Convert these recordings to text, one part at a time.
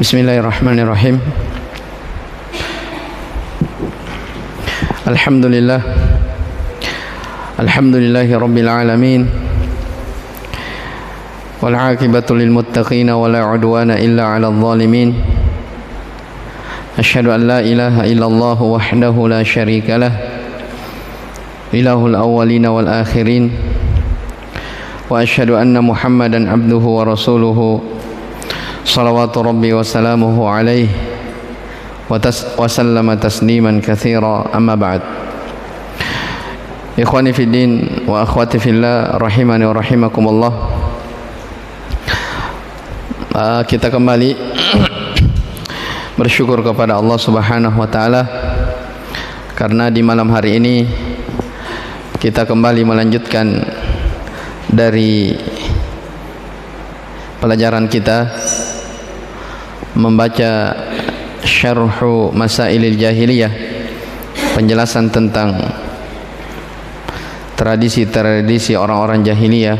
Bismillahirrahmanirrahim. Alhamdulillahi rabbil alamin. Wal 'aqibatu lil muttaqin wa la 'udwana illa 'alal zalimin. Asyhadu an la ilaha illallah wahdahu la syarika lah. Ilahul awwalin wal akhirin. Wa asyhadu anna Muhammadan 'abduhu wa rasuluhu. Salawatu rabbi wa salamuhu alaihi wa sallama tasliman katsira, amma ba'd. Ikhwani fid din wa akhwati fillah, rahimani wa rahimakumullah. Kita kembali bersyukur kepada Allah Subhanahu wa taala karena di malam hari ini kita kembali melanjutkan dari pelajaran kita membaca Syarhu Masailil Jahiliyah, penjelasan tentang tradisi-tradisi orang-orang jahiliyah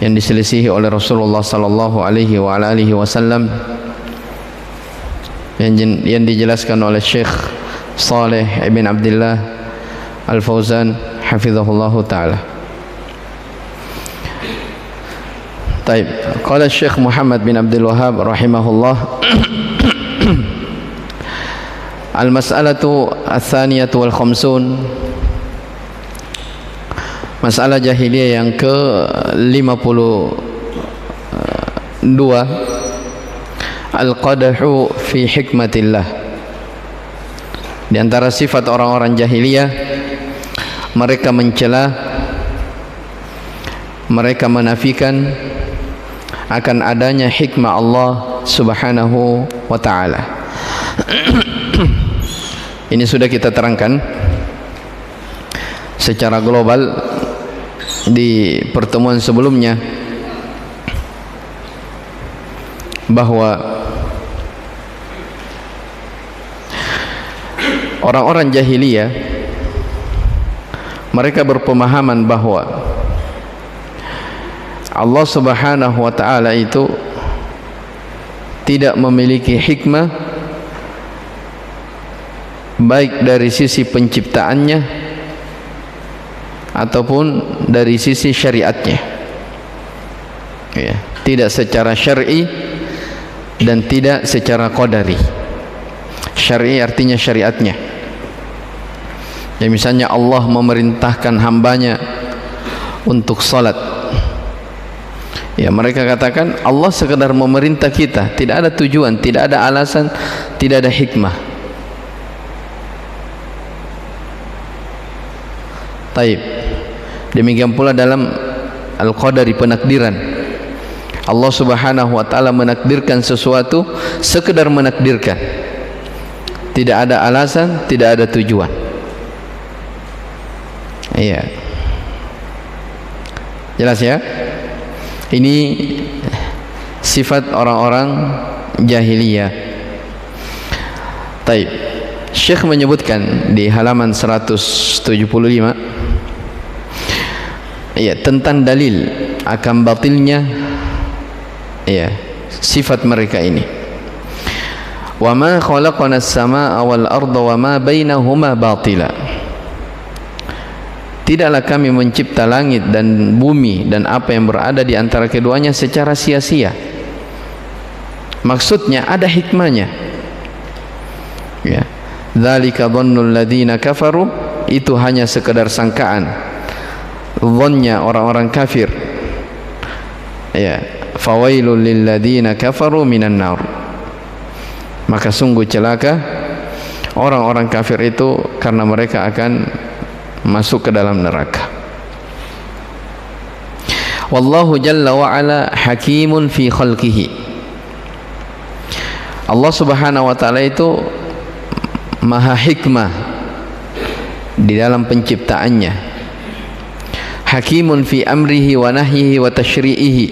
yang diselisihi oleh Rasulullah sallallahu alaihi wa alihi wasallam, yang dijelaskan oleh Syekh Saleh ibn Abdullah Al-Fauzan hafizahullahu taala. Taib. Qala Syekh Muhammad bin Abdul Wahhab rahimahullah, al-mas'alatu ats-tsaniyatu wal khamsun, masalah jahiliyah yang ke-52, al-qadahu fi hikmatillah. Di antara sifat orang-orang jahiliyah, mereka mencela, mereka menafikan akan adanya hikmah Allah Subhanahu wa ta'ala. Ini sudah kita terangkan secara global di pertemuan sebelumnya bahwa orang-orang jahiliyah mereka berpemahaman bahwa Allah Subhanahu wa ta'ala itu tidak memiliki hikmah baik dari sisi penciptaannya ataupun dari sisi syariatnya, ya, tidak secara syar'i dan tidak secara qadari. Syar'i artinya syariatnya, ya, misalnya Allah memerintahkan hambanya untuk salat, ya, mereka katakan Allah sekedar memerintah kita, tidak ada tujuan, tidak ada alasan, tidak ada hikmah. Taib. Demikian pula dalam al-qadari, penakdiran. Allah Subhanahu wa ta'ala menakdirkan sesuatu sekedar menakdirkan, tidak ada alasan, tidak ada tujuan. Iya, jelas ya. Ini sifat orang-orang jahiliyah. Taib. Syekh menyebutkan di halaman 175, ya, tentang dalil akan batilnya, ya, sifat mereka ini. Wa ma khalaqna as-samaa'a wal arda wa ma bainahuma batila. Tidaklah kami mencipta langit dan bumi dan apa yang berada di antara keduanya secara sia-sia. Maksudnya ada hikmahnya. Ya. Dzalika dhannul ladzina kafaru, itu hanya sekedar sangkaan, dhannya orang-orang kafir. Ya, fawailul lil ladzina kafaru minan nar. Maka sungguh celaka orang-orang kafir itu karena mereka akan masuk ke dalam neraka. Wallahu jalla wa ala hakimun fi khalqihi. Allah Subhanahu wa ta'ala itu maha hikmah di dalam penciptaannya. Hakimun fi amrihi wa nahyihi wa tashri'ihi.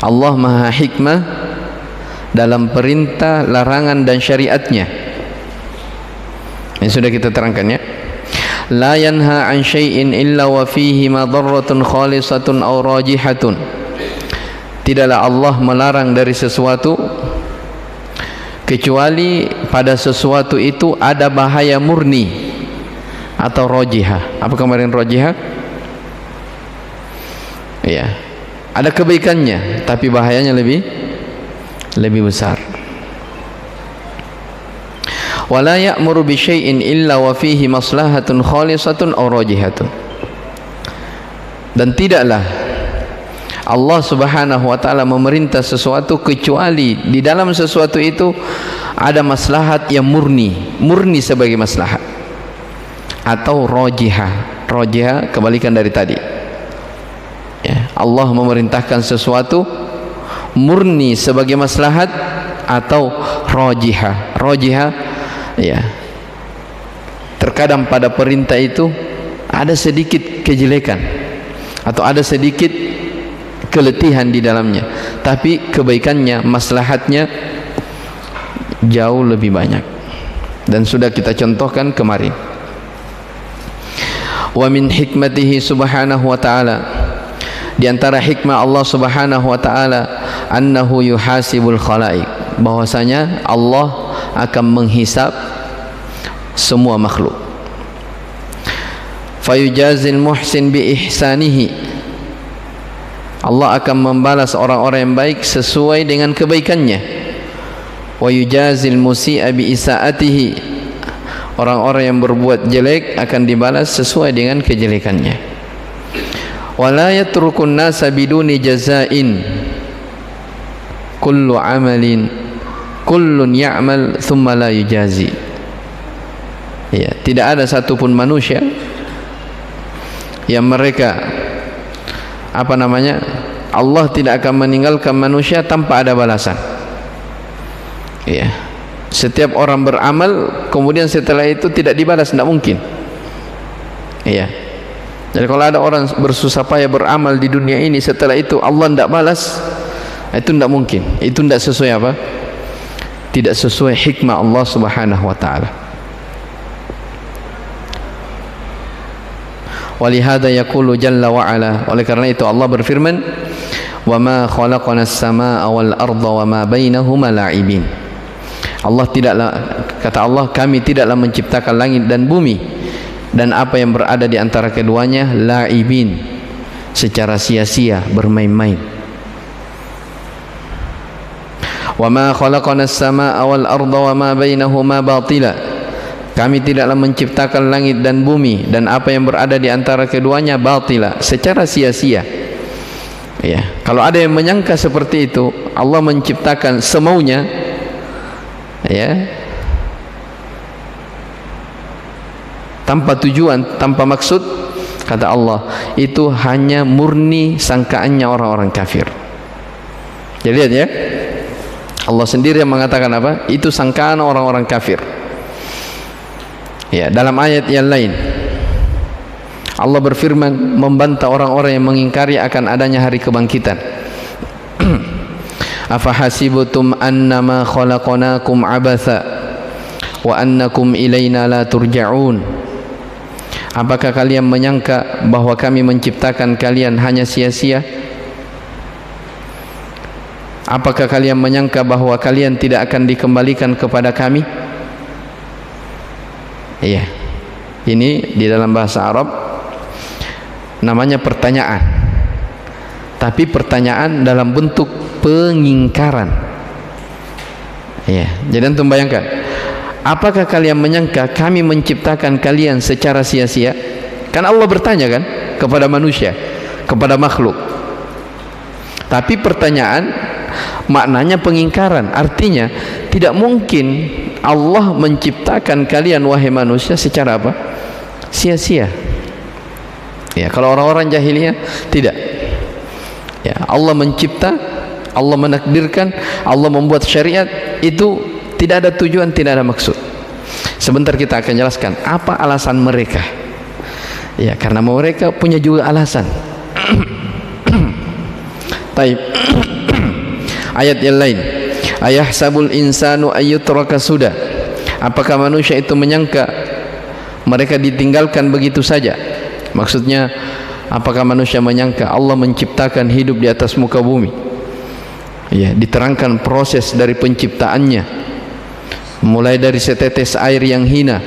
Allah maha hikmah dalam perintah, larangan dan syariatnya. Ini sudah kita terangkan, ya. La yanha an syai'in illa wa fihi madarratun khalisatun aw rajihatun. Tidaklah Allah melarang dari sesuatu kecuali pada sesuatu itu ada bahaya murni atau rojiha. Apa kemarin rojiha? Ya, ada kebaikannya tapi bahayanya lebih besar. Wala ya'muru bi syai'in illa wa fihi maslahatun khalisatun aw rajihatun. Dan tidaklah Allah Subhanahu wa taala memerintah sesuatu kecuali di dalam sesuatu itu ada maslahat yang murni sebagai maslahat, atau rajiha. Rajiha kebalikan dari tadi. Ya, Allah memerintahkan sesuatu murni sebagai maslahat atau rajiha. Rajiha, ya, terkadang pada perintah itu ada sedikit kejelekan atau ada sedikit keletihan di dalamnya, tapi kebaikannya, maslahatnya jauh lebih banyak, dan sudah kita contohkan kemarin. Wa min hikmatihi subhanahu wa ta'ala, di antara hikmah Allah Subhanahu wa taala, annahu yuhasibul khalaiq, bahwasanya Allah akan menghisab semua makhluk. Fayujazil muhsin bi ihsanihi, Allah akan membalas orang-orang yang baik sesuai dengan kebaikannya. Wa yujazil musi'a bi isaatihi, orang-orang yang berbuat jelek akan dibalas sesuai dengan kejelekannya. Wala yatrukun nasa biduni jazain, kullu amalin kullun ya'mal thumma la yujazi. Ya, tidak ada satupun manusia yang mereka Allah tidak akan meninggalkan manusia tanpa ada balasan. Ya, setiap orang beramal kemudian setelah itu tidak dibalas, tidak mungkin. Ya, jadi kalau ada orang bersusah payah beramal di dunia ini setelah itu Allah tidak balas, itu tidak mungkin. Itu tidak sesuai apa? Tidak sesuai hikmah Allah Subhanahu wa taala. Walihada yaqulu jalla wa ala, oleh karena itu Allah berfirman, wa ma khalaqna as-samaa'a wal arda wa ma bainahuma la'ibin. Allah tidaklah, kata Allah, kami tidaklah menciptakan langit dan bumi dan apa yang berada di antara keduanya la'ibin, secara sia-sia, bermain-main. Wa ma khalaqna as-samaa'a wal arda wa ma bainahuma batila, kami tidaklah menciptakan langit dan bumi dan apa yang berada di antara keduanya batila, secara sia-sia. Ya, kalau ada yang menyangka seperti itu, Allah menciptakan semaunya, ya, tanpa tujuan, tanpa maksud, kata Allah, itu hanya murni sangkaannya orang-orang kafir. Jadi lihat ya, Allah sendiri yang mengatakan apa? Itu sangkaan orang-orang kafir. Ya, dalam ayat yang lain Allah berfirman membantah orang-orang yang mengingkari akan adanya hari kebangkitan. Afahasibutum annama khalaqnakum abatha wa annakum ilaina la turja'un. Apakah kalian menyangka bahwa kami menciptakan kalian hanya sia-sia? Apakah kalian menyangka bahwa kalian tidak akan dikembalikan kepada kami? Iya, ini di dalam bahasa Arab namanya pertanyaan, tapi pertanyaan dalam bentuk pengingkaran. Iya, jadi antum bayangkan, apakah kalian menyangka kami menciptakan kalian secara sia-sia? Kan Allah bertanya kan kepada manusia, kepada makhluk. Tapi pertanyaan maknanya pengingkaran, artinya tidak mungkin Allah menciptakan kalian wahai manusia secara apa? Sia-sia. Ya, kalau orang-orang jahiliyah tidak. Ya, Allah mencipta, Allah menakdirkan, Allah membuat syariat, itu tidak ada tujuan, tidak ada maksud. Sebentar kita akan jelaskan apa alasan mereka. Ya, karena mereka punya juga alasan. Taib. Ayat yang lain, ayahsabul insanu ayyutraka suda, apakah manusia itu menyangka mereka ditinggalkan begitu saja? Maksudnya, apakah manusia menyangka Allah menciptakan hidup di atas muka bumi? Ya, diterangkan proses dari penciptaannya. mulai dari setetes air yang hina,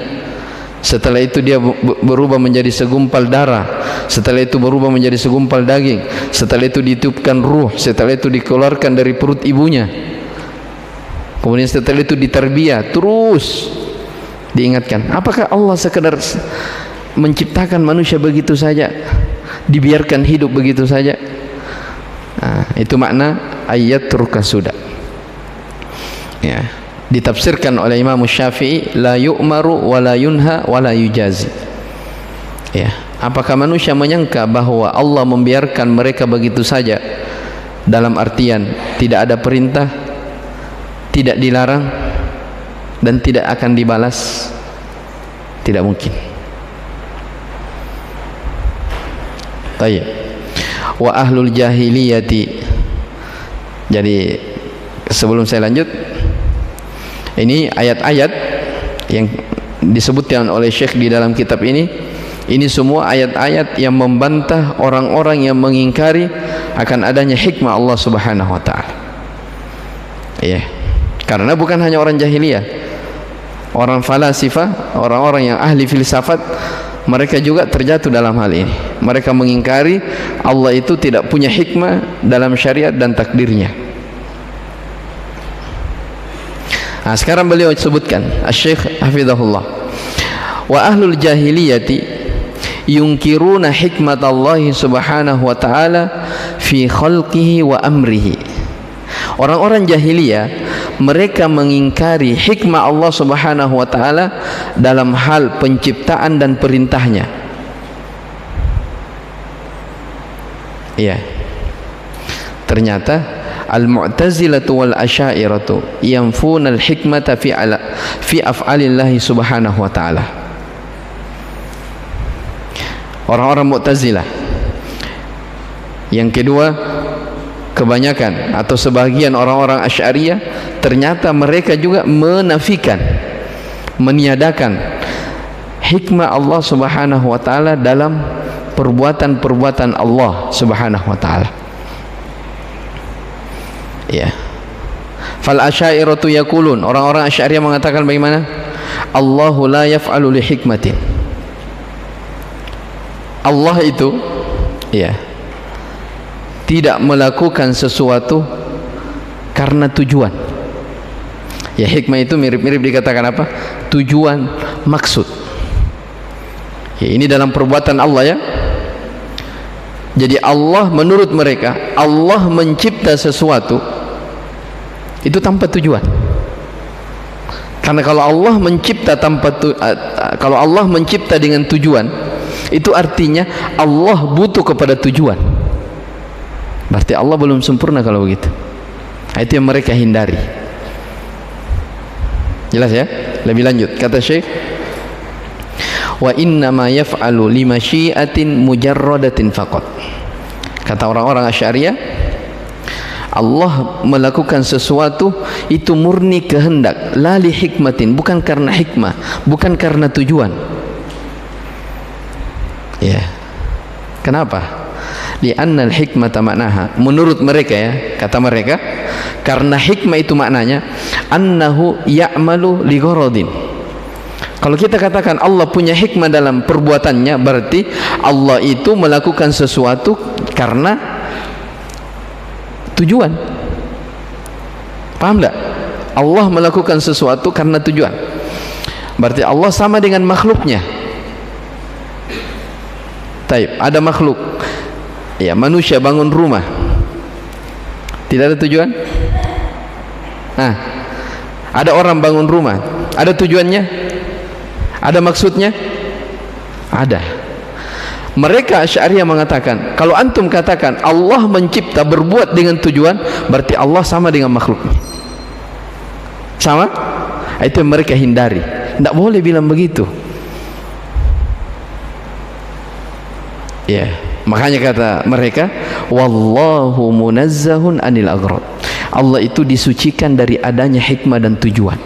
setelah itu dia berubah menjadi segumpal darah, setelah itu berubah menjadi segumpal daging, setelah itu ditiupkan ruh, setelah itu dikeluarkan dari perut ibunya, kemudian setelah itu ditarbiyah, terus diingatkan. Apakah Allah sekedar menciptakan manusia begitu saja, dibiarkan hidup begitu saja? Nah, itu makna ayat turkasuda. Ya, ditafsirkan oleh Imam Syafi'i, la yu'maru wa la yunha wa la yujazi. Ya, apakah manusia menyangka bahwa Allah membiarkan mereka begitu saja, dalam artian tidak ada perintah, tidak dilarang, dan tidak akan dibalas? Tidak mungkin. Baik. Wa ahlul jahiliyati. Jadi sebelum saya lanjut, ini ayat-ayat yang disebutkan oleh Syekh di dalam kitab ini semua ayat-ayat yang membantah orang-orang yang mengingkari akan adanya hikmah Allah Subhanahu wa taala. Ya. Karena bukan hanya orang jahiliyah, orang falasifah, orang-orang yang ahli filsafat, mereka juga terjatuh dalam hal ini. Mereka mengingkari Allah itu tidak punya hikmah dalam syariat dan takdirnya. Nah, sekarang beliau sebutkan, Asy-Syaikh hafizahullah, wa ahlul jahiliyati yunkiruna hikmatallahi subhanahu wa ta'ala fi khalqihi wa amrihi. Orang-orang jahiliyah, mereka mengingkari hikmah Allah Subhanahu wa ta'ala dalam hal penciptaan dan perintahnya. Iya. Ternyata al-mu'tazilatu wal asy'ariyatu yanfuna al-hikmata fi af'alillahi Subhanahu wa ta'ala. Orang-orang Mu'tazilah. Yang kedua, kebanyakan atau sebagian orang-orang Asy'ariyah, ternyata mereka juga menafikan, meniadakan hikmah Allah Subhanahu wa taala dalam perbuatan-perbuatan Allah Subhanahu wa taala. Ya. Fal asy'ariyatu yaqulun, orang-orang Asy'ariyah mengatakan bagaimana? Allahu la yaf'alu li hikmatin. Allah itu ya tidak melakukan sesuatu karena tujuan. Ya, hikmah itu mirip-mirip dikatakan apa? Tujuan, maksud. Ya, ini dalam perbuatan Allah ya. Jadi Allah, menurut mereka, Allah mencipta sesuatu itu tanpa tujuan. Karena kalau Allah mencipta kalau Allah mencipta dengan tujuan, itu artinya Allah butuh kepada tujuan. Berarti Allah belum sempurna kalau begitu. Itu yang mereka hindari. Jelas ya? Lebih lanjut, kata Syekh, wa innama yaf'alu limasyiatin mujarradatin faqat. Kata orang-orang Asy'ariyah, Allah melakukan sesuatu itu murni kehendak, la li hikmatin, bukan karena hikmah, bukan karena tujuan. Ya. Kenapa? Li'annal hikmata maknaha, menurut mereka ya, kata mereka, karena hikmah itu maknanya annahu ya'malu li gharadin. Kalau kita katakan Allah punya hikmah dalam perbuatannya, berarti Allah itu melakukan sesuatu karena tujuan. Paham tak? Allah melakukan sesuatu karena tujuan. Berarti Allah sama dengan makhluknya. Taib, ada makhluk, ya, manusia bangun rumah, tidak ada tujuan. Nah, ada orang bangun rumah, ada tujuannya, ada maksudnya, ada. Mereka Asy'ariyah mengatakan, kalau antum katakan Allah mencipta berbuat dengan tujuan, berarti Allah sama dengan makhluknya. Sama? Itu yang mereka hindari. Tidak boleh bilang begitu. Ya, makanya kata mereka, wallahu munazzahun anil aghrad. Allah itu disucikan dari adanya hikmah dan tujuan.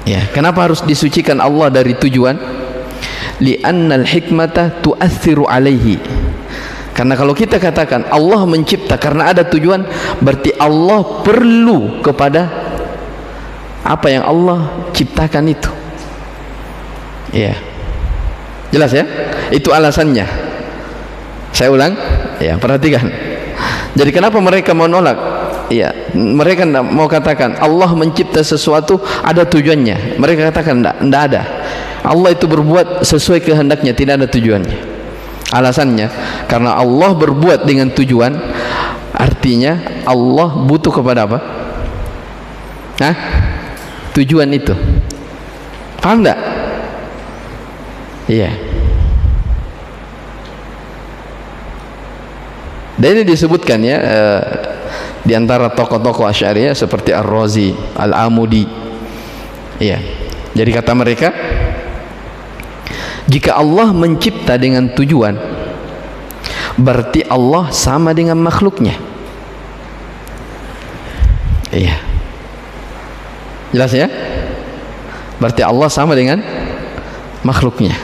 Ya, kenapa harus disucikan Allah dari tujuan? Li'annal hikmata tu'athiru alaihi. Karena kalau kita katakan Allah mencipta karena ada tujuan, berarti Allah perlu kepada apa yang Allah ciptakan itu. Ya, jelas ya, itu alasannya. Saya ulang, ya, perhatikan. Jadi kenapa mereka menolak? Ya, mereka tidak mau katakan Allah mencipta sesuatu ada tujuannya. Mereka katakan tidak ada. Allah itu berbuat sesuai kehendaknya, tidak ada tujuannya. Alasannya karena Allah berbuat dengan tujuan, artinya Allah butuh kepada apa? Hah? Tujuan itu. Paham tidak? Iya. Dan ini disebutkan ya di antara tokoh-tokoh Asy'ariyah seperti Ar-Razi, Al-Amudi. Iya. Jadi kata mereka, jika Allah mencipta dengan tujuan, berarti Allah sama dengan makhluknya. Iya. Jelas ya? Berarti Allah sama dengan makhluknya.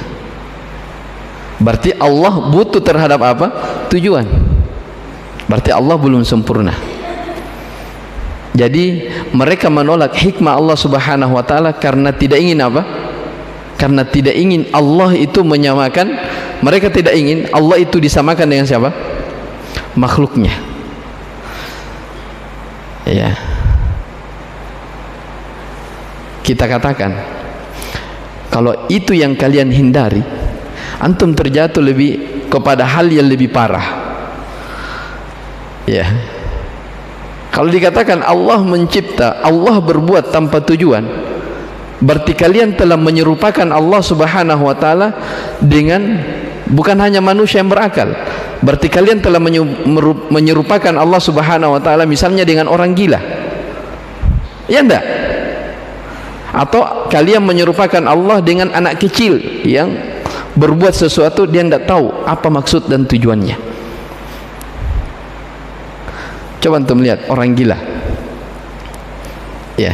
Berarti Allah butuh terhadap apa? Tujuan. Berarti Allah belum sempurna. Jadi mereka menolak hikmah Allah Subhanahu wa taala karena tidak ingin apa? Karena tidak ingin Allah itu menyamakan, mereka tidak ingin Allah itu disamakan dengan siapa? Makhluknya. Ya. Kita katakan, kalau itu yang kalian hindari, antum terjatuh lebih kepada hal yang lebih parah. Ya. Kalau dikatakan Allah mencipta, Allah berbuat tanpa tujuan, berarti kalian telah menyerupakan Allah Subhanahu wa taala dengan bukan hanya manusia yang berakal. Berarti kalian telah menyerupakan Allah Subhanahu wa taala misalnya dengan orang gila. Ya enggak? Atau kalian menyerupakan Allah dengan anak kecil yang berbuat sesuatu dia tidak tahu apa maksud dan tujuannya. Coba antum lihat orang gila. Ya.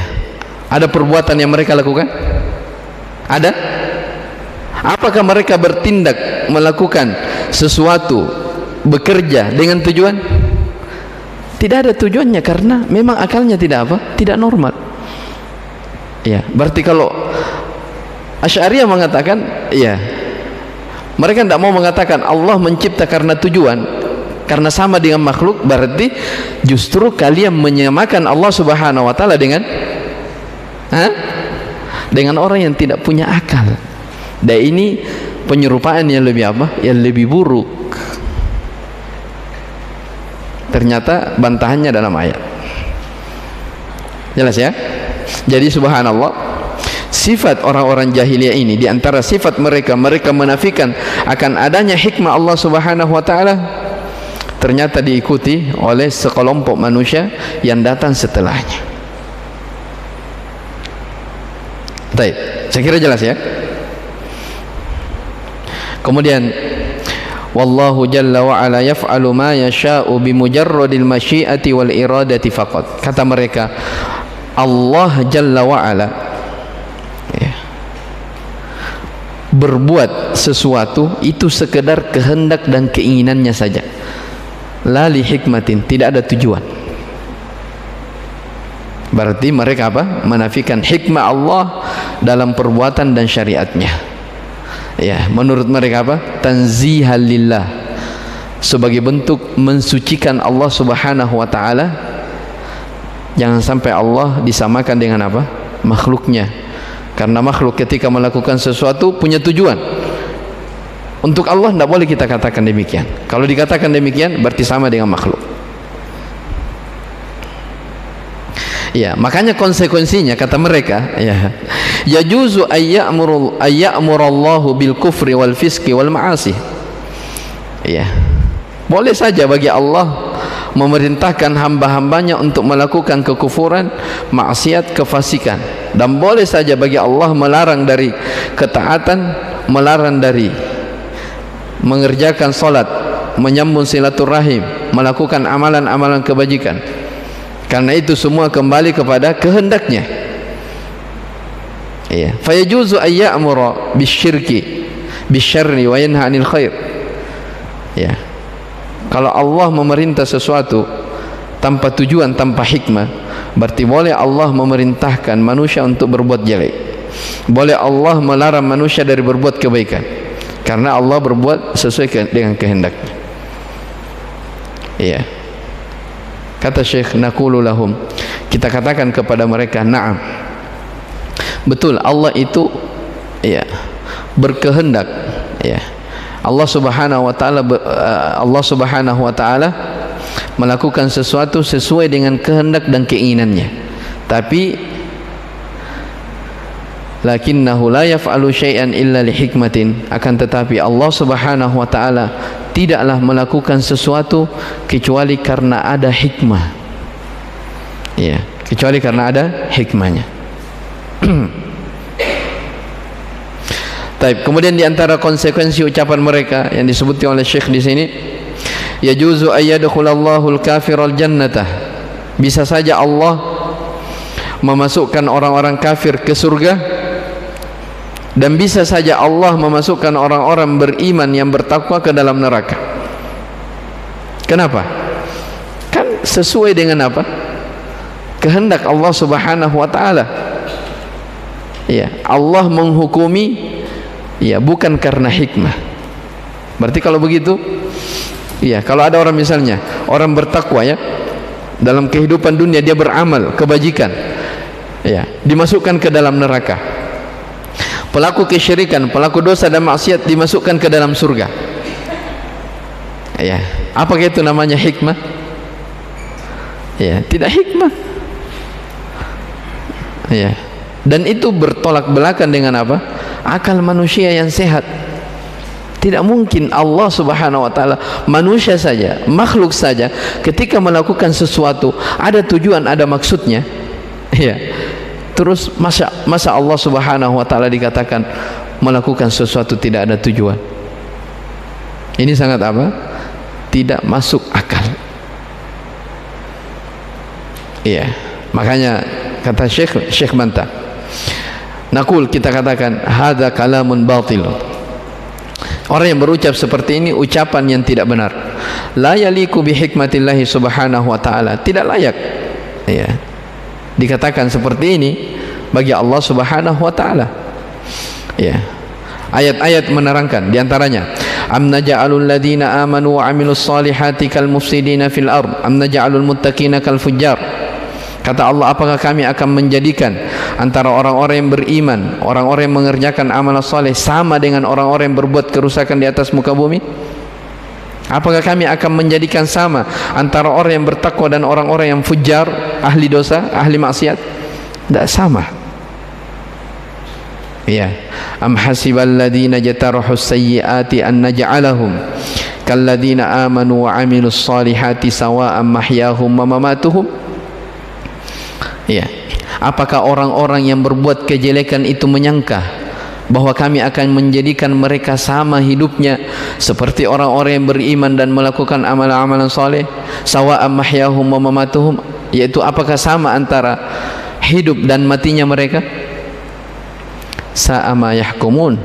Ada perbuatan yang mereka lakukan? Ada? Apakah mereka bertindak melakukan sesuatu, bekerja dengan tujuan? Tidak ada tujuannya karena memang akalnya tidak apa? Tidak normal. Ya, berarti kalau Asy'ariyah mengatakan, ya, mereka tidak mau mengatakan Allah mencipta karena tujuan, karena sama dengan makhluk, berarti justru kalian menyamakan Allah Subhanahu wa taala dengan dengan orang yang tidak punya akal. Dan ini penyerupaan yang lebih apa? Yang lebih buruk. Ternyata bantahannya dalam ayat. Jelas ya? Jadi subhanallah, sifat orang-orang jahiliyah ini, di antara sifat mereka, mereka menafikan akan adanya hikmah Allah Subhanahu wa taala, ternyata diikuti oleh sekelompok manusia yang datang setelahnya. Baik, saya kira jelas ya. Kemudian wallahu jalla wa ala yaf'alu ma yasha'u bimujarradil masyiati wal iradati faqat. Kata mereka, Allah jalla wa ala, ya, berbuat sesuatu itu sekedar kehendak dan keinginannya saja, la li hikmatin, tidak ada tujuan. Berarti mereka apa? Menafikan hikmah Allah dalam perbuatan dan syariatnya. Ya, menurut mereka apa? Tanzihal lillah, sebagai bentuk mensucikan Allah Subhanahu wa taala. Jangan sampai Allah disamakan dengan apa? Makhluknya. Karena makhluk ketika melakukan sesuatu punya tujuan. Untuk Allah tidak boleh kita katakan demikian. Kalau dikatakan demikian berarti sama dengan makhluk. Ya, makanya konsekuensinya kata mereka, ya, yajuzu ayya'murallahu bil kufri wal fiski wal ma'asi. Ya. Boleh saja bagi Allah memerintahkan hamba-hambanya untuk melakukan kekufuran, maksiat, kefasikan, dan boleh saja bagi Allah melarang dari ketaatan, melarang dari mengerjakan salat, menyambung silaturahim, melakukan amalan-amalan kebajikan. Karena itu semua kembali kepada kehendaknya. Ya, fayajuzu ayya'mura bisyirki bisyarri wa yanha 'anil khair. Ya. Kalau Allah memerintah sesuatu tanpa tujuan, tanpa hikmah, berarti boleh Allah memerintahkan manusia untuk berbuat jelek, boleh Allah melarang manusia dari berbuat kebaikan, karena Allah berbuat sesuai dengan kehendaknya. Iya. Kata Syekh, naqulu lahum, kita katakan kepada mereka, na'am, betul Allah itu ya berkehendak, ya. Allah Subhanahu wa taala melakukan sesuatu sesuai dengan kehendak dan keinginannya. Tapi lakinnahu la yaf'alu syai'an illa li hikmatin, akan tetapi Allah Subhanahu wa taala tidaklah melakukan sesuatu kecuali karena ada hikmah. Ya, kecuali karena ada hikmahnya. Taib. Kemudian di antara konsekuensi ucapan mereka yang disebutkan oleh Syekh di sini, yajuzu ayyadkhulallahu al-kafiral jannatah, bisa saja Allah memasukkan orang-orang kafir ke surga, dan bisa saja Allah memasukkan orang-orang beriman yang bertakwa ke dalam neraka. Kenapa? Kan sesuai dengan apa? Kehendak Allah Subhanahu wa taala. Ya, Allah menghukumi ya bukan karena hikmah. Berarti kalau begitu, ya, kalau ada orang misalnya orang bertakwa ya, dalam kehidupan dunia dia beramal kebajikan, ya, dimasukkan ke dalam neraka. Pelaku kesyirikan, pelaku dosa dan maksiat dimasukkan ke dalam surga. Ya, apakah itu namanya hikmah? Ya, tidak hikmah. Ya, dan itu bertolak belakang dengan apa? Akal manusia yang sehat. Tidak mungkin Allah Subhanahu wa taala, manusia saja, makhluk saja, ketika melakukan sesuatu ada tujuan, ada maksudnya. Ya. Terus masa Allah Subhanahu wa taala dikatakan melakukan sesuatu tidak ada tujuan? Ini sangat apa? Tidak masuk akal. Iya. Makanya kata Syekh Manta, naqul, kita katakan, hadza kalamun batil. Orang yang berucap seperti ini ucapan yang tidak benar. La yaliku bi hikmatillahi subhanahu wa ta'ala, tidak layak ya dikatakan seperti ini bagi Allah Subhanahu wa taala. Ya. Ayat-ayat menerangkan, di antaranya, am naj'alul ladina amanu wa 'amilus solihati kal mufsidina fil ard am naj'alul muttaqina kal fujjar. Kata Allah, apakah kami akan menjadikan antara orang-orang yang beriman, orang-orang yang mengerjakan amal saleh sama dengan orang-orang yang berbuat kerusakan di atas muka bumi? Apakah kami akan menjadikan sama antara orang yang bertakwa dan orang-orang yang fujar, ahli dosa, ahli maksiat? Tidak sama. Ya. Am hasibal ladina jatarahus sayyiati an naj'alahum kal ladina amanu wa 'amilus solihati sawa'an mahyahum wa mamatuhum. Ya. Apakah orang-orang yang berbuat kejelekan itu menyangka bahwa kami akan menjadikan mereka sama hidupnya seperti orang-orang yang beriman dan melakukan amalan-amalan saleh, sawa'an mahyahum wa mamatuhum, yaitu apakah sama antara hidup dan matinya mereka? Sa'a ma yahkumun,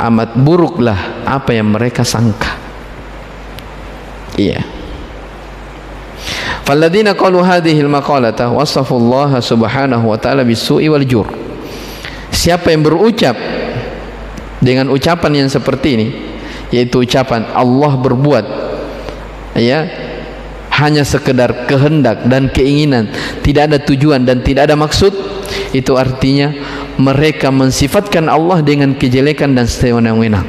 amat buruklah apa yang mereka sangka. Iya. Falladzina qalu hadhil maqalata wasafullaha subhanahu wa ta'ala bisu'i wal jur. Siapa yang berucap dengan ucapan yang seperti ini, yaitu ucapan Allah berbuat ya hanya sekedar kehendak dan keinginan, tidak ada tujuan dan tidak ada maksud, itu artinya mereka mensifatkan Allah dengan kejelekan dan sewenang-wenang.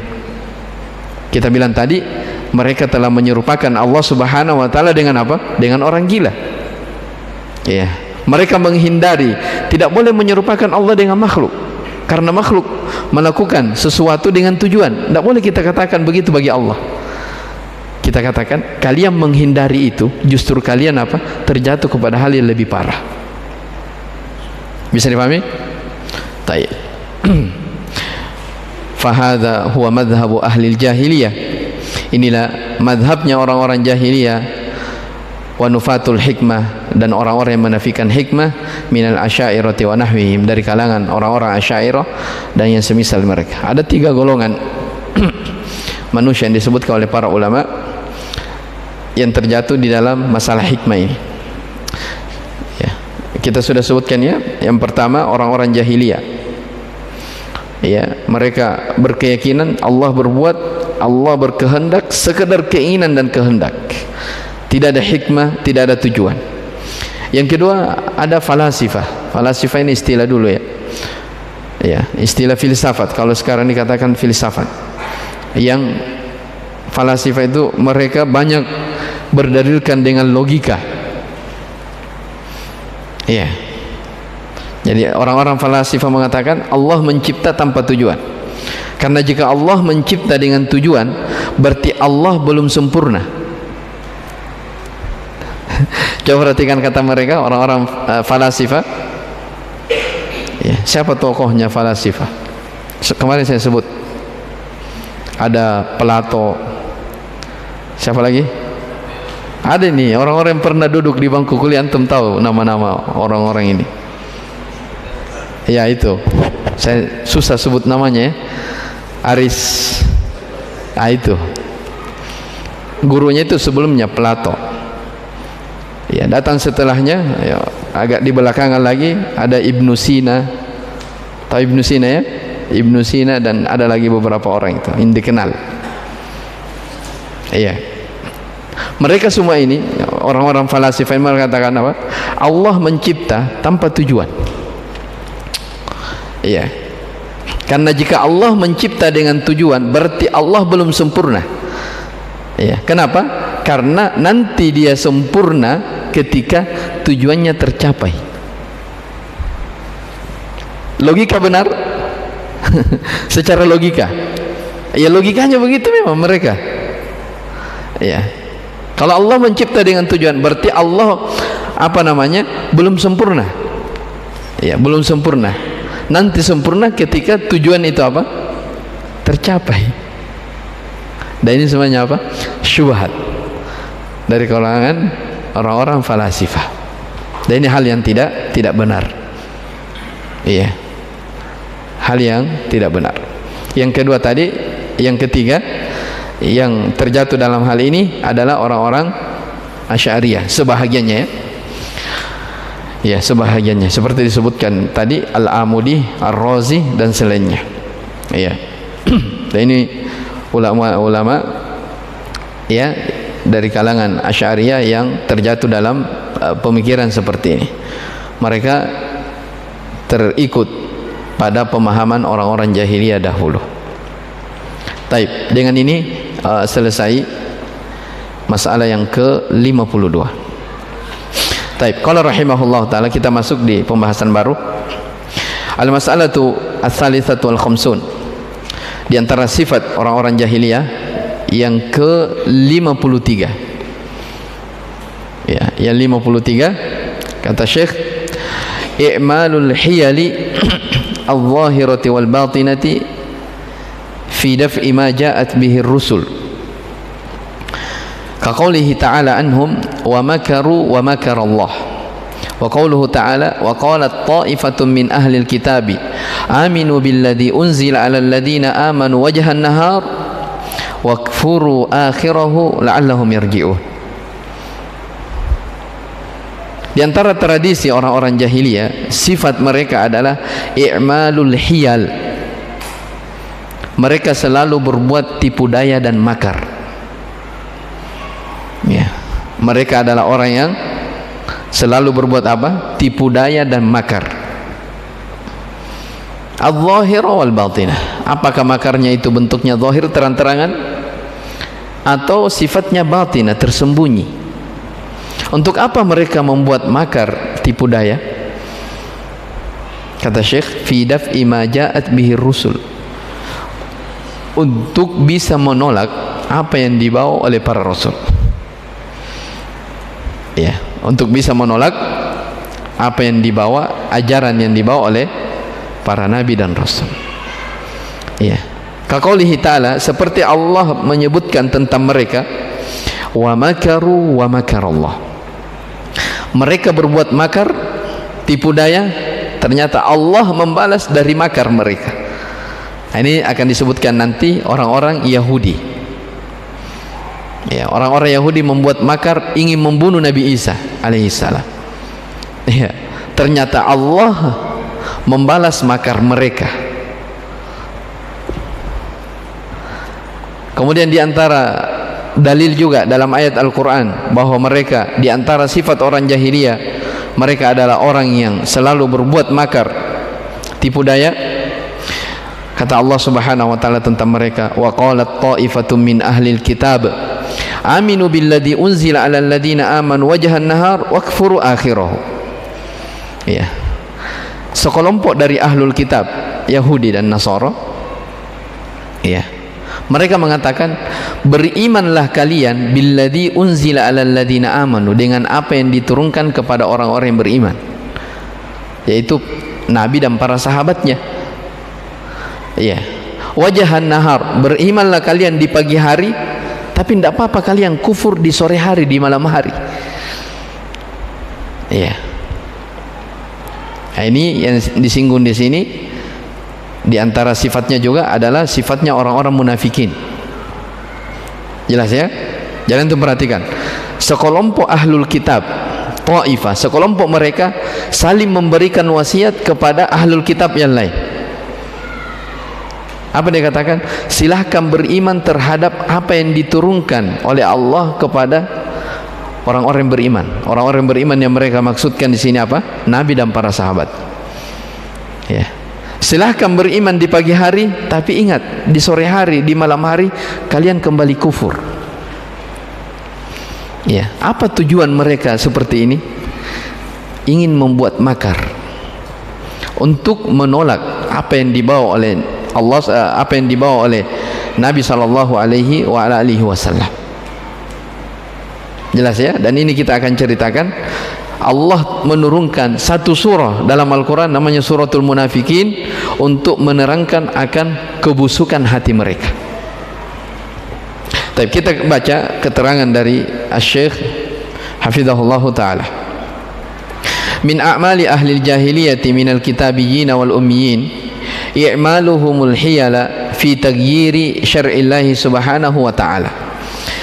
Kita bilang tadi, mereka telah menyerupakan Allah Subhanahu wa taala dengan apa? Dengan orang gila. Ya, mereka menghindari, tidak boleh menyerupakan Allah dengan makhluk, karena makhluk melakukan sesuatu dengan tujuan. Tidak boleh kita katakan begitu bagi Allah. Kita katakan, kalian menghindari itu, justru kalian apa? Terjatuh kepada hal yang lebih parah. Bisa dipahami? Tayyib. Fahadha huwa madhabu ahli jahiliyah. Inilah madhabnya orang-orang jahiliyah, wa nufatul hikmah, dan orang-orang yang menafikan hikmah, minal asy'ariyati wa nahwihim, dari kalangan orang-orang asy'ariyah dan yang semisal mereka. Ada 3 golongan manusia yang disebutkan oleh para ulama yang terjatuh di dalam masalah hikmah ini. kita sudah sebutkan ya. Yang pertama orang-orang jahiliyah, ya, mereka berkeyakinan Allah berbuat, Allah berkehendak sekedar keinginan dan kehendak, tidak ada hikmah, tidak ada tujuan. Yang kedua ada falasifah. Falasifah ini istilah dulu ya, ya, istilah filsafat. Kalau sekarang dikatakan filsafat. Yang falasifah itu mereka banyak berdalilkan dengan logika. Ya. Jadi orang-orang falasifah mengatakan Allah mencipta tanpa tujuan. Karena jika Allah mencipta dengan tujuan, berarti Allah belum sempurna. Coba perhatikan kata mereka, orang-orang falasifah. Ya, siapa tokohnya falasifah? Kemarin saya sebut. Ada Plato. Siapa lagi? Ada nih orang-orang yang pernah duduk di bangku kuliah, antum tahu nama-nama orang-orang ini. Ya itu, saya susah sebut namanya ya. Aris. Ah itu. Gurunya itu sebelumnya Plato. Ya, datang setelahnya ya, agak di belakangan lagi ada Ibnu Sina. Tahu Ibnu Sina ya? Ibnu Sina dan ada lagi beberapa orang itu yang dikenal. Iya. Mereka semua ini orang-orang falasifah mengatakan apa? Allah mencipta tanpa tujuan. Iya. Karena jika Allah mencipta dengan tujuan, berarti Allah belum sempurna. Iya. Kenapa? Karena nanti dia sempurna ketika tujuannya tercapai. Logika benar? Secara logika. Ya logikanya begitu memang mereka. Ya. Kalau Allah mencipta dengan tujuan, berarti Allah apa namanya? Belum sempurna. Ya, belum sempurna. Nanti sempurna ketika tujuan itu apa? Tercapai. Dan ini semuanya apa? Syubhat dari kalangan orang-orang falasifah. Dan ini hal yang tidak benar. Iya. Hal yang tidak benar. Yang kedua tadi, yang ketiga yang terjatuh dalam hal ini adalah orang-orang Asy'ariyah, sebahagiannya ya. Ya, sebahagiannya seperti disebutkan tadi Al-Amudi, Ar-Razi dan selainnya. Ya. Dan ini ulama-ulama ya dari kalangan Asy'ariyah yang terjatuh dalam pemikiran seperti ini. Mereka terikut pada pemahaman orang-orang jahiliyah dahulu. Taib, dengan ini selesai masalah yang ke-52. Taib, qala rahimahullah taala, kita masuk di pembahasan baru. Al-mas'alatu ats-tsalitsatu wal khamsun. Di antara sifat orang-orang jahiliyah yang ke-53. Ya, yang 53 kata Syekh, i'malul hiyali al-zahirati wal batinati fi daf'i ma ja'at bihi ar-rusul. Ka qoulihi ta'ala anhum wa makaru wa makara Allah. Wa qawluhu ta'ala wa qalat ta'ifatun min ahli al-kitabi aminu billadhi unzila 'ala alladhina amanu wajhan nahar wakfuru akhirahu la'allahum yarji'un. Di antara tradisi orang-orang jahiliyah, sifat mereka adalah i'malul hiyal. Mereka selalu berbuat tipu daya dan makar. Ya, mereka adalah orang yang selalu berbuat apa? Tipu daya dan makar. Al-zahira wal batinah. Apakah makarnya itu bentuknya zahir, terang-terangan, atau sifatnya batinah, tersembunyi? Untuk apa mereka membuat makar, tipu daya? Kata Syekh, fi daf'i ma ja'at bihi rusul. Untuk bisa menolak apa yang dibawa oleh para rasul. Ya, untuk bisa menolak apa yang dibawa, ajaran yang dibawa oleh para nabi dan rasul. Ya. Kaqaulihi ta'ala, seperti Allah menyebutkan tentang mereka, wa makaru wa makarallah. Mereka berbuat makar, tipu daya, ternyata Allah membalas dari makar mereka. Nah, ini akan disebutkan nanti orang-orang Yahudi. Ya, orang-orang Yahudi membuat makar ingin membunuh Nabi Isa alaihissalam. Ya, ternyata Allah membalas makar mereka. Kemudian di antara dalil juga dalam ayat Al-Quran bahwa mereka, di antara sifat orang jahiliyah, mereka adalah orang yang selalu berbuat makar, tipu daya. Kata Allah Subhanahu wa taala tentang mereka, wa qalat ta'ifatun min ahlil kitab aminu billadzi unzila 'alal ladzina amanu wajhan nahar wakfuru akhirahu. Ya. Sekelompok dari ahlul kitab, Yahudi dan Nasara, ya, mereka mengatakan, berimanlah kalian billadzi unzila 'alal ladzina amanu, dengan apa yang diturunkan kepada orang-orang yang beriman, yaitu Nabi dan para sahabatnya. Ya. Wajahan nahar, berimanlah kalian di pagi hari, tapi tidak apa-apa kalian kufur di sore hari, di malam hari. Ya. Nah, ini yang disinggung di sini. Di antara sifatnya juga adalah sifatnya orang-orang munafikin. Jelas ya? Jangan tuh perhatikan. Sekelompok ahlul kitab, Taifah, sekelompok mereka saling memberikan wasiat kepada ahlul kitab yang lain. Apa dia katakan? Silahkan beriman terhadap apa yang diturunkan oleh Allah kepada orang-orang yang beriman. Orang-orang beriman yang mereka maksudkan di sini apa? Nabi dan para sahabat. Ya. Silahkan beriman di pagi hari, tapi ingat, di sore hari, di malam hari kalian kembali kufur. Ya, apa tujuan mereka seperti ini? Ingin membuat makar untuk menolak apa yang dibawa oleh Allah, apa yang dibawa oleh Nabi sallallahu alaihi wasallam. Jelas ya? Dan ini kita akan ceritakan. Allah menurunkan satu surah dalam Al-Quran namanya Suratul Munafikin untuk menerangkan akan kebusukan hati mereka. Tapi kita baca keterangan dari Asy-Syaikh hafizahullah taala. Min a'mali ahli al-jahiliyati minal kitabiyyin wal ummiyin i'maluhumul hiyala fi taghyiri syar'illahi subhanahu wa ta'ala.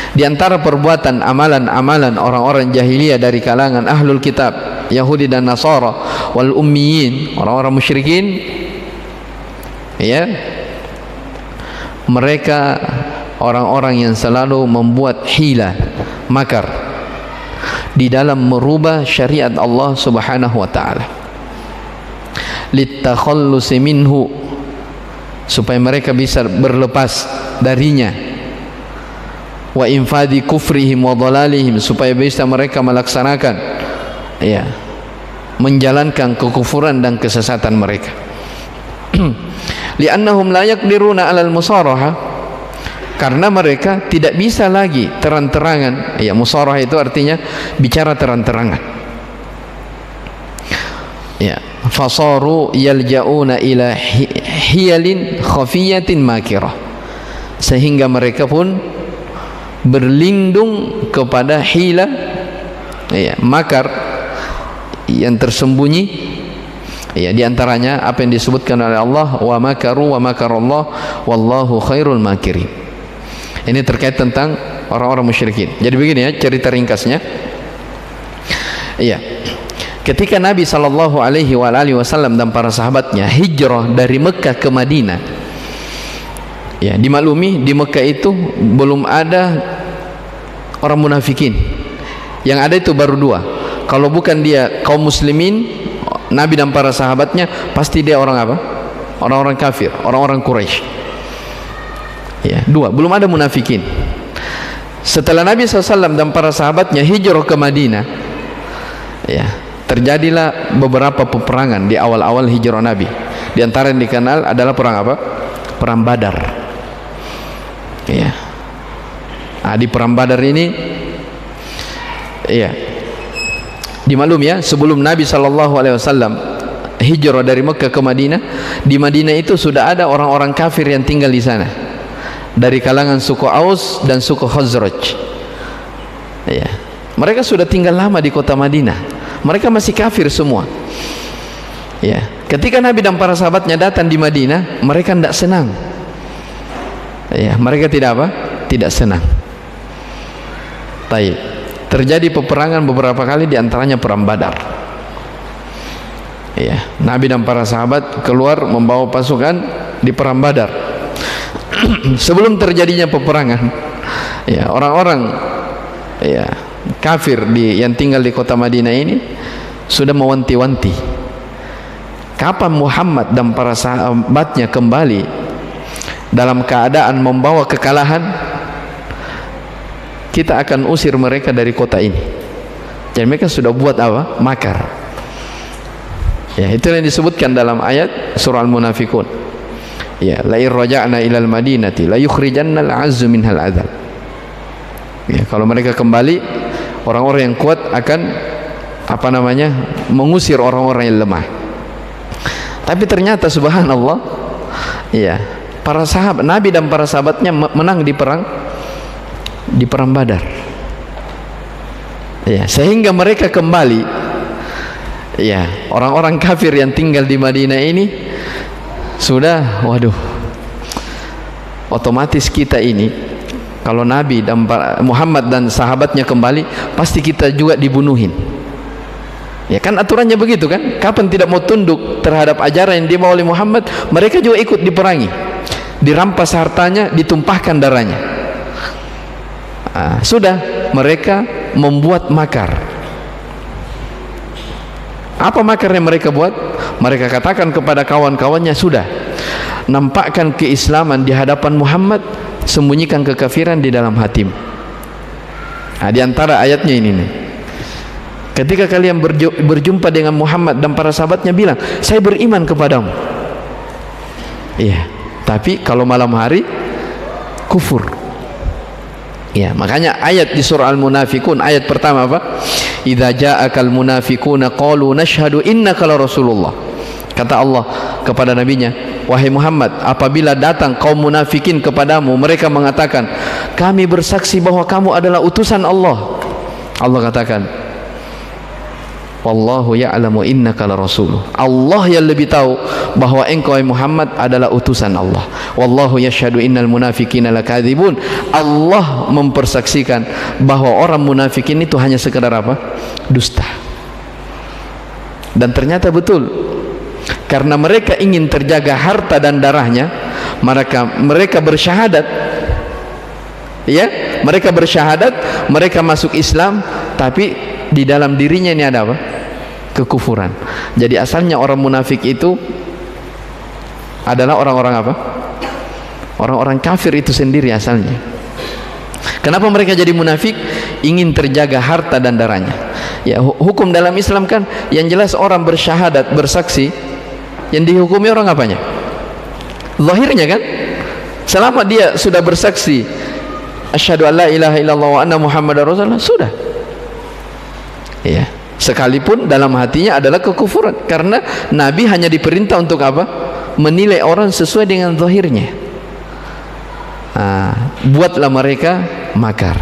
Di antara perbuatan amalan-amalan orang-orang jahiliyah dari kalangan ahlul kitab, Yahudi dan Nasara, wal ummiyin, orang-orang musyrikin, ya, mereka orang-orang yang selalu membuat hila, makar di dalam merubah syariat Allah subhanahu wa ta'ala, litakhallusi minhu, supaya mereka bisa berlepas darinya, wa infadi kufrihim wa dhalalihim, supaya bisa mereka melaksanakan, ya, menjalankan kekufuran dan kesesatan mereka. Li'annahum la yaqdiruna 'alal musaraha, karena mereka tidak bisa lagi terang-terangan, ya, musaraha itu artinya bicara terang-terangan, ya, fasaru yalja'una ila hiyalin khafiyatin makirah, sehingga mereka pun berlindung kepada hila, ya, makar yang tersembunyi, ya, di antaranya apa yang disebutkan oleh Allah, wa makaru wa makarallah wallahu khairul makirin. Ini terkait tentang orang-orang musyrikin. Jadi begini ya cerita ringkasnya. Iya. Ketika Nabi sallallahu alaihi wasallam dan para sahabatnya hijrah dari Mekah ke Madinah, ya, dimaklumi di Mekah itu belum ada orang munafikin. Yang ada itu baru dua. Kalau bukan dia kaum muslimin, Nabi dan para sahabatnya, pasti dia orang apa? Orang-orang kafir, orang-orang Quraisy. Ya, dua, belum ada munafikin. Setelah Nabi SAW dan para sahabatnya hijrah ke Madinah, ya, terjadilah beberapa peperangan di awal-awal hijrah Nabi. Di antara yang dikenal adalah perang apa? Perang Badar. Ya. Nah, di perang Badar ini, ya, dimaklum ya, sebelum Nabi SAW hijrah dari Mekah ke Madinah, di Madinah itu sudah ada orang-orang kafir yang tinggal di sana, dari kalangan suku Aus dan suku Khazraj. Ya. Mereka sudah tinggal lama di kota Madinah. Mereka masih kafir semua. Ya. Ketika Nabi dan para sahabatnya datang di Madinah, mereka tidak senang. Ya, mereka tidak apa? Tidak senang. Baik. Terjadi peperangan beberapa kali, di antaranya perang Badar. Ya, Nabi dan para sahabat keluar membawa pasukan di perang Badar. Sebelum terjadinya peperangan, ya, orang-orang ya kafir yang tinggal di kota Madinah ini sudah mewanti-wanti, kapan Muhammad dan para sahabatnya kembali dalam keadaan membawa kekalahan, kita akan usir mereka dari kota ini. Jadi mereka sudah buat apa? Makar. Ya, itu yang disebutkan dalam ayat surah Al-Munafiqun. Ya, la irja'na ilal madinati la yukhrijanna al-'azzu minhal adzal. Ya, kalau mereka kembali, orang-orang yang kuat akan mengusir orang-orang yang lemah. Tapi ternyata subhanallah, ya, para sahabat Nabi dan para sahabatnya menang di perang Badar. Ya, sehingga mereka kembali. Ya, orang-orang kafir yang tinggal di Madinah ini sudah, waduh, otomatis kita ini kalau Nabi dan Muhammad dan sahabatnya kembali, pasti kita juga dibunuhin. Ya kan aturannya begitu kan? Kapan tidak mau tunduk terhadap ajaran yang dibawa oleh Muhammad, mereka juga ikut diperangi, dirampas hartanya, ditumpahkan darahnya. Sudah, mereka membuat makar. Apa makar yang mereka buat? Mereka katakan kepada kawan-kawannya, sudah, nampakkan keislaman di hadapan Muhammad, sembunyikan kekafiran di dalam hatimu. Di antara ayatnya ini nih, ketika kalian berjumpa dengan Muhammad dan para sahabatnya, bilang, saya beriman kepadamu. Iya, tapi kalau malam hari kufur. Ya, makanya ayat di surah Al-Munafiqun ayat pertama apa? Idza ja'akal munafiquna qalu nashhadu innaka la rasulullah. Kata Allah kepada nabinya, wahai Muhammad, apabila datang kaum munafikin kepadamu, mereka mengatakan, kami bersaksi bahwa kamu adalah utusan Allah. Allah katakan, wallahu ya'lamu innaka la rasuluh. Allah yang lebih tahu bahwa engkau Muhammad adalah utusan Allah. Wallahu yashhadu innal munafiqina lakadzibun. Allah mempersaksikan bahwa orang munafikin itu hanya sekedar apa? Dusta. Dan ternyata betul. Karena mereka ingin terjaga harta dan darahnya, mereka bersyahadat. Ya, mereka bersyahadat, mereka masuk Islam, tapi di dalam dirinya ini ada apa? Kekufuran. Jadi asalnya orang munafik itu adalah orang-orang apa? Orang-orang kafir itu sendiri asalnya. Kenapa mereka jadi munafik? Ingin terjaga harta dan darahnya. Ya, hukum dalam Islam kan yang jelas orang bersyahadat, bersaksi, yang dihukumi orang apanya? Zahirnya kan? Selama dia sudah bersaksi asyhadu alla ilaha illallah wa anna muhammadar rasulullah, sudah. Ya, sekalipun dalam hatinya adalah kekufuran, karena Nabi hanya diperintah untuk apa? Menilai orang sesuai dengan zahirnya. Buatlah mereka makar.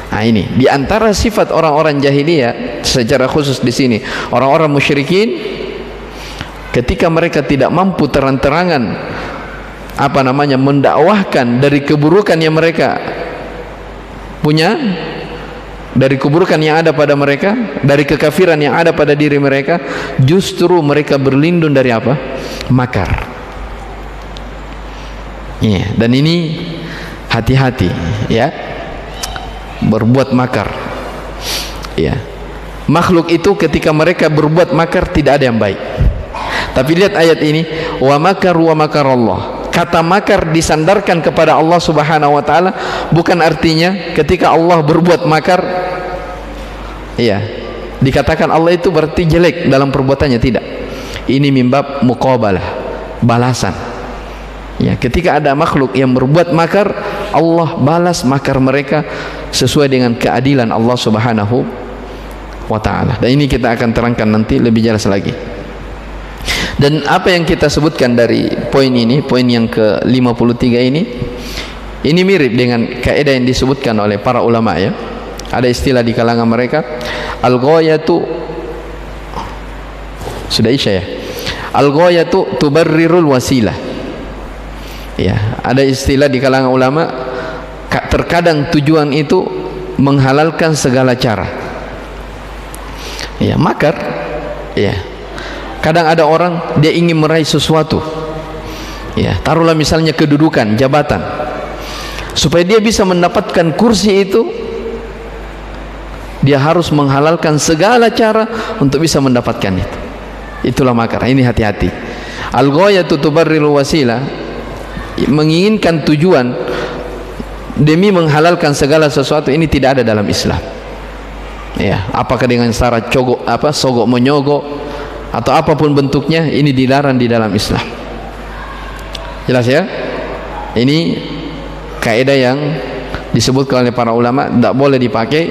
Ini diantara sifat orang-orang jahiliyah secara khusus di sini, orang-orang musyrikin, ketika mereka tidak mampu terang-terangan mendakwahkan dari keburukan yang mereka punya, dari keburukan yang ada pada mereka, dari kekafiran yang ada pada diri mereka, justru mereka berlindung dari apa? Makar. Ya, dan ini hati-hati ya, berbuat makar. Ya, makhluk itu ketika mereka berbuat makar tidak ada yang baik. Tapi lihat ayat ini, wa makaru wa makarallah. Kata makar disandarkan kepada Allah Subhanahu wa taala, bukan artinya ketika Allah berbuat makar, ya, dikatakan Allah itu berarti jelek dalam perbuatannya, tidak. Ini mimbab muqabalah, balasan. Ya, ketika ada makhluk yang berbuat makar, Allah balas makar mereka sesuai dengan keadilan Allah Subhanahu wa taala. Dan ini kita akan terangkan nanti lebih jelas lagi. Dan apa yang kita sebutkan dari poin ini, poin yang ke-53 ini mirip dengan kaidah yang disebutkan oleh para ulama ya. Ada istilah di kalangan mereka, al-ghayatu, sudah isya ya, al-ghayatu tubarrirul wasilah. Ya, ada istilah di kalangan ulama, terkadang tujuan itu menghalalkan segala cara. Ya, makar, ya, Kadang ada orang dia ingin meraih sesuatu, ya, taruhlah misalnya kedudukan, jabatan, supaya dia bisa mendapatkan kursi itu, dia harus menghalalkan segala cara untuk bisa mendapatkan itu. Itulah makar. Ini hati-hati. Al-ghayatu tubarriru wasilah, menginginkan tujuan demi menghalalkan segala sesuatu, ini tidak ada dalam Islam. Ya, apakah dengan cara sogok menyogok atau apapun bentuknya, ini dilarang di dalam Islam. Jelas ya? Ini kaidah yang disebutkan oleh para ulama, tidak boleh dipakai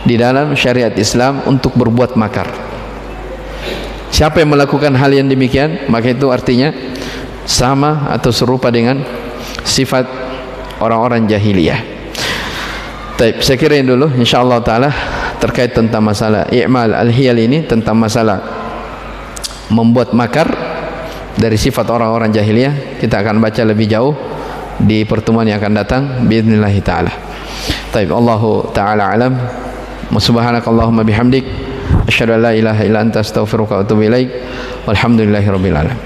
di dalam syariat Islam untuk berbuat makar. Siapa yang melakukan hal yang demikian, maka itu artinya sama atau serupa dengan sifat orang-orang jahiliyah. Baik, saya kira ini dulu insyaallah taala terkait tentang masalah i'mal al-hiyal ini, tentang masalah membuat makar dari sifat orang-orang jahiliyah. Kita akan baca lebih jauh di pertemuan yang akan datang biidznillah taala. Baik, Allahu taala alam. Subhanakallahumma bihamdik asyhadu an la ilaha illa anta astaghfiruka wa atubu ilaik. Walhamdulillahirabbil alamin.